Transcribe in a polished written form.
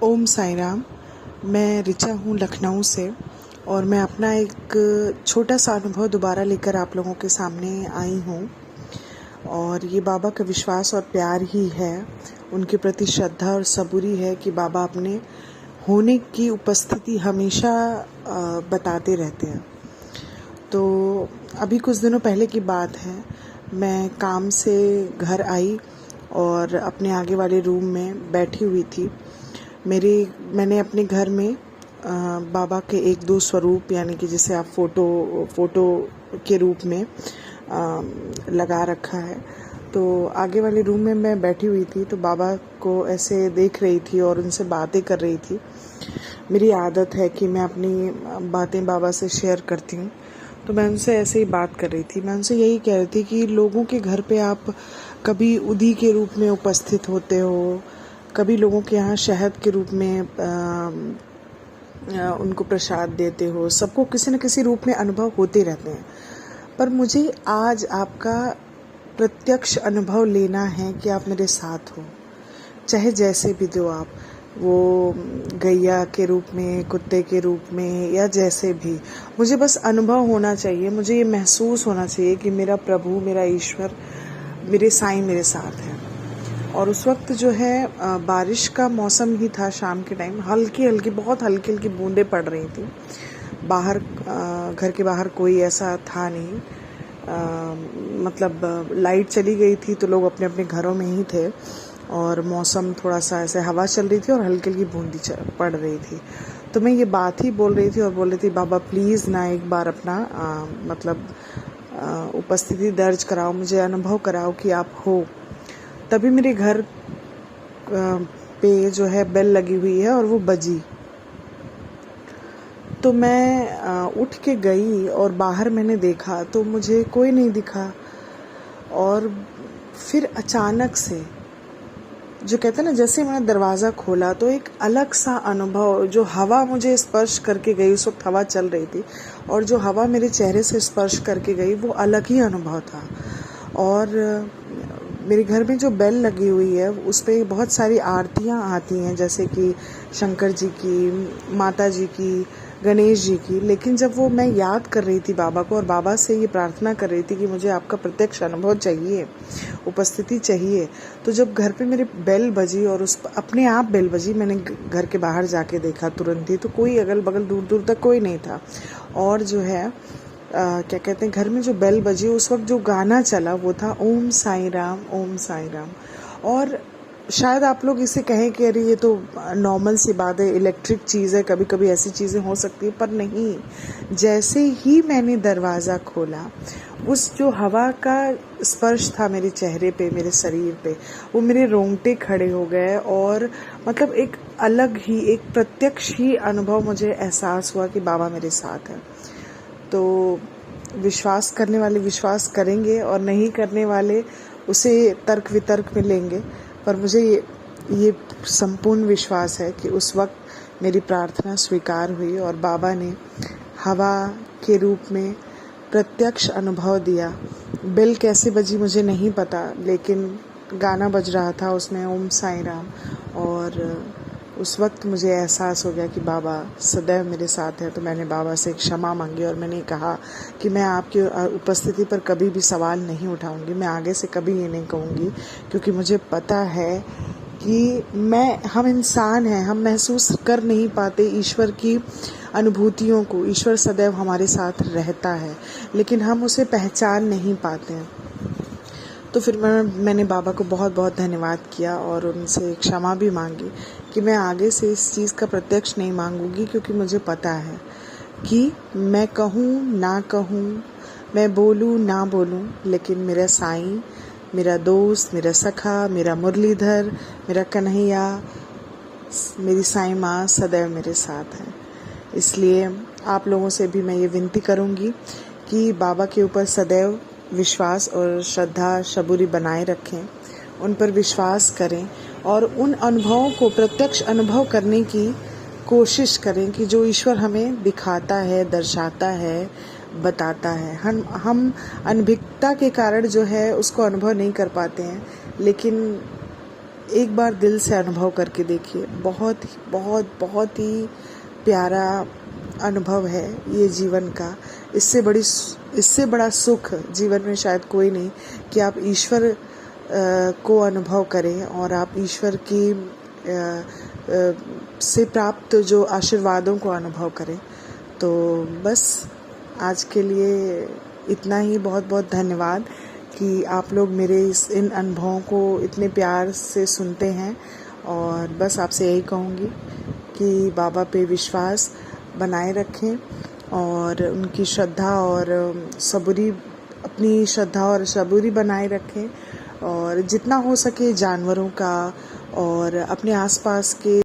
ओम साई राम। मैं ऋचा हूँ लखनऊ से और मैं अपना एक छोटा सा अनुभव दोबारा लेकर आप लोगों के सामने आई हूँ। और ये बाबा का विश्वास और प्यार ही है, उनके प्रति श्रद्धा और सबूरी है कि बाबा अपने होने की उपस्थिति हमेशा बताते रहते हैं। तो अभी कुछ दिनों पहले की बात है, मैं काम से घर आई और अपने आगे वाले रूम में बैठी हुई थी। मैंने अपने घर में बाबा के एक दो स्वरूप, यानी कि जिसे आप फोटो के रूप में लगा रखा है। तो आगे वाले रूम में मैं बैठी हुई थी, तो बाबा को ऐसे देख रही थी और उनसे बातें कर रही थी। मेरी आदत है कि मैं अपनी बातें बाबा से शेयर करती हूँ, तो मैं उनसे ऐसे ही बात कर रही थी। मैं उनसे यही कह रही थी कि लोगों के घर पे आप कभी उदी के रूप में उपस्थित होते हो, कभी लोगों के यहाँ शहद के रूप में उनको प्रसाद देते हो। सबको किसी न किसी रूप में अनुभव होते रहते हैं, पर मुझे आज आपका प्रत्यक्ष अनुभव लेना है कि आप मेरे साथ हो, चाहे जैसे भी दो आप, वो गैया के रूप में, कुत्ते के रूप में, या जैसे भी। मुझे बस अनुभव होना चाहिए, मुझे ये महसूस होना चाहिए कि मेरा प्रभु, मेरा ईश्वर, मेरे साईं मेरे साथ है। और उस वक्त जो है बारिश का मौसम ही था। शाम के टाइम बहुत हल्की हल्की बूंदें पड़ रही थी। बाहर घर के बाहर कोई ऐसा था नहीं, मतलब लाइट चली गई थी तो लोग अपने अपने घरों में ही थे और मौसम थोड़ा सा ऐसे हवा चल रही थी और हल्की हल्की बूंदी पड़ रही थी। तो मैं ये बात ही बोल रही थी और बोल रही थी, बाबा प्लीज़ ना एक बार अपना उपस्थिति दर्ज कराओ, मुझे अनुभव कराओ कि आप हो। तभी मेरे घर पे जो है बेल लगी हुई है और वो बजी। तो मैं उठ के गई और बाहर मैंने देखा तो मुझे कोई नहीं दिखा। और फिर अचानक से, जो कहते हैं ना, जैसे मैंने दरवाज़ा खोला तो एक अलग सा अनुभव, जो हवा मुझे स्पर्श करके गई, उस वक्त हवा चल रही थी, और जो हवा मेरे चेहरे से स्पर्श करके गई वो अलग ही अनुभव था। और मेरे घर में जो बेल लगी हुई है उस पर बहुत सारी आरतियाँ आती हैं, जैसे कि शंकर जी की, माता जी की, गणेश जी की। लेकिन जब वो मैं याद कर रही थी बाबा को और बाबा से ये प्रार्थना कर रही थी कि मुझे आपका प्रत्यक्ष अनुभव चाहिए, उपस्थिति चाहिए, तो जब घर पे मेरे बेल बजी और अपने आप बेल बजी, मैंने घर के बाहर जाके देखा तुरंत ही, तो कोई अगल बगल दूर दूर तक कोई नहीं था। और जो है क्या कहते हैं, घर में जो बेल बजी उस वक्त जो गाना चला वो था ओम साई राम, ओम साई राम। और शायद आप लोग इसे कहें कि अरे ये तो नॉर्मल सी बात है, इलेक्ट्रिक चीज़ है, कभी कभी ऐसी चीज़ें हो सकती है, पर नहीं। जैसे ही मैंने दरवाज़ा खोला, उस जो हवा का स्पर्श था मेरे चेहरे पे, मेरे शरीर पे, वो मेरे रोंगटे खड़े हो गए। और मतलब एक अलग ही, एक प्रत्यक्ष ही अनुभव मुझे एहसास हुआ कि बाबा मेरे साथ है। तो विश्वास करने वाले विश्वास करेंगे और नहीं करने वाले उसे तर्क वितर्क में लेंगे, पर मुझे ये संपूर्ण विश्वास है कि उस वक्त मेरी प्रार्थना स्वीकार हुई और बाबा ने हवा के रूप में प्रत्यक्ष अनुभव दिया। बेल कैसे बजी मुझे नहीं पता, लेकिन गाना बज रहा था उसमें ओम साई राम, और उस वक्त मुझे एहसास हो गया कि बाबा सदैव मेरे साथ है। तो मैंने बाबा से क्षमा मांगी और मैंने कहा कि मैं आपकी उपस्थिति पर कभी भी सवाल नहीं उठाऊंगी, मैं आगे से कभी ये नहीं कहूँगी, क्योंकि मुझे पता है कि हम इंसान हैं, हम महसूस कर नहीं पाते ईश्वर की अनुभूतियों को। ईश्वर सदैव हमारे साथ रहता है, लेकिन हम उसे पहचान नहीं पाते हैं। तो फिर मैंने बाबा को बहुत बहुत धन्यवाद किया और उनसे क्षमा भी मांगी कि मैं आगे से इस चीज़ का प्रत्यक्ष नहीं मांगूंगी, क्योंकि मुझे पता है कि मैं कहूँ ना कहूँ, मैं बोलूँ ना बोलूँ, लेकिन मेरा साईं, मेरा दोस्त, मेरा सखा, मेरा मुरलीधर, मेरा कन्हैया, मेरी साईं माँ सदैव मेरे साथ है। इसलिए आप लोगों से भी मैं ये विनती करूँगी कि बाबा के ऊपर सदैव विश्वास और श्रद्धा सबूरी बनाए रखें, उन पर विश्वास करें और उन अनुभवों को प्रत्यक्ष अनुभव करने की कोशिश करें कि जो ईश्वर हमें दिखाता है, दर्शाता है, बताता है। हम अनभिज्ञता के कारण जो है उसको अनुभव नहीं कर पाते हैं, लेकिन एक बार दिल से अनुभव करके देखिए। बहुत बहुत बहुत ही प्यारा अनुभव है ये जीवन का। इससे बड़ा सुख जीवन में शायद कोई नहीं कि आप ईश्वर को अनुभव करें और आप ईश्वर की से प्राप्त जो आशीर्वादों को अनुभव करें। तो बस आज के लिए इतना ही। बहुत बहुत धन्यवाद कि आप लोग मेरे इन अनुभवों को इतने प्यार से सुनते हैं। और बस आपसे यही कहूँगी कि बाबा पे विश्वास बनाए रखें और उनकी श्रद्धा और सबूरी अपनी श्रद्धा और सबूरी बनाए रखें और जितना हो सके जानवरों का और अपने आसपास के